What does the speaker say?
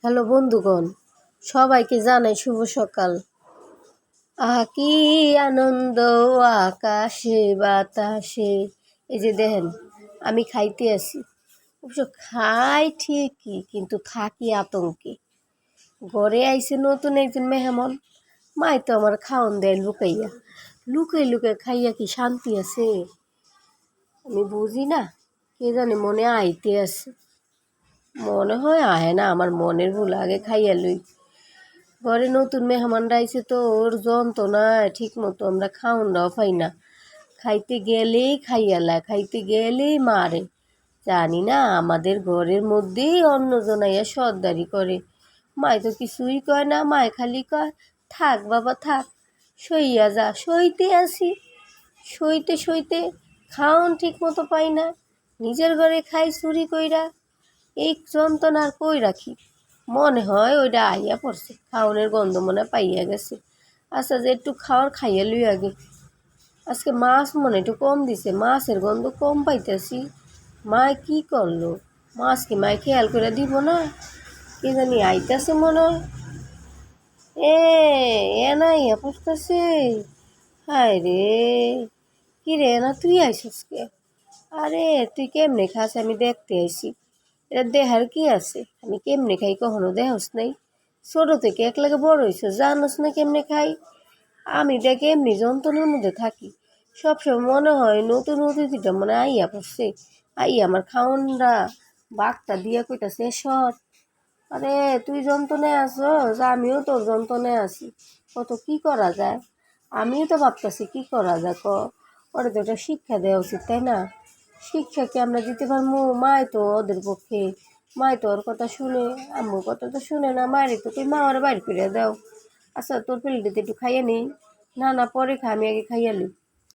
Hello বন্ধুগণ, সবাইকে জানাই শুভ সকাল। আহা কি আনন্দ আকাশে বাতাসে। এই যে দেখেন, আমি খাইতে আছি। অবশ্য খাই ঠিকই, কিন্তু থাকি আতঙ্কে। ঘরে আইছে নতুন একজন মেহমান, মাই তো আমার খাওন দেয় লুকাইয়া। লুকাই লুকাই খাইয়া কি শান্তি আছে? আমি বুঝি না, কে জানে মনে আইতে আছে। মনে হয় আহে না, আমার মনের ভুল। আগে খাইয়া লই। ঘরে নতুন মেহমানরা আইছে তো ওর যন্ত্রণায় ঠিক মতো আমরা খাওনটাও পাই না। খাইতে গেলেই খাইয়ালা, খাইতে গেলেই মারে। জানি না আমাদের ঘরের মধ্যেই অন্যজন আইয়া সর্দারি করে। মায় তো কিছুই কয় না, মায় খালি কয় থাক বাবা থাক, সইয়া যা। সইতে আসি, সইতে সইতে খাওন ঠিক মতো পাই না। নিজের ঘরে খাই চুরি কইরা। এই যন্ত্রণা আর কই রাখি? মনে হয় ওইটা আইয়া পড়ছে, খাওনের গন্ধ মনে পাইয়া গেছে। আচ্ছা, যে একটু খাওয়ার খাইয়া লই আগে। আজকে মাছ মনে একটু কম দিছে, মাছের গন্ধ কম পাইতেছি। মায় কি করলো? মাছ কি মায় খেয়াল করে দিব না? কে জানি আইতাছে মনে হয়। এ না ইয়া পড়তেছে। হায় রে, কি রে না তুই আইসস কে? আরে তুই কেমনে খাস আমি দেখতে আইসি। এটা দেহার কি আছে? আমি কেমনে খাই কখনো দেহস নাই? ছোট থেকে একলাগে বড় হয়েছে, জানোস না কেমনে খাই? আমি দেখ এমনি যন্ত্রণার মধ্যে থাকি। সবসময় মনে হয় নতুন অতিথিটা মনে আইয়া পড়ছে, আইয়া আমার খাওনরা বাঘটা দিয়া কইতাছে সর। আরে তুই যন্ত্রণায় আছস, আমিও তোর যন্ত্রণায় আছি। কত কি করা যায়? আমিও তো ভাবতেছি কি করা যায়। ওরে তো একটা শিক্ষা দেওয়া উচিত, তাই না? শিক্ষা কি আমরা দিতে পারবো? মায় তো ওদের পক্ষে, মায় তো ওর কথা শুনে, আম্মুর কথা তো শুনে না। মায়ের তো তুই মা ওরা বাইর করে দাও। আচ্ছা তোর প্লেটে একটু খাইয়ে নেই। না না, পরে খা, আমি আগে খাইয়া লি।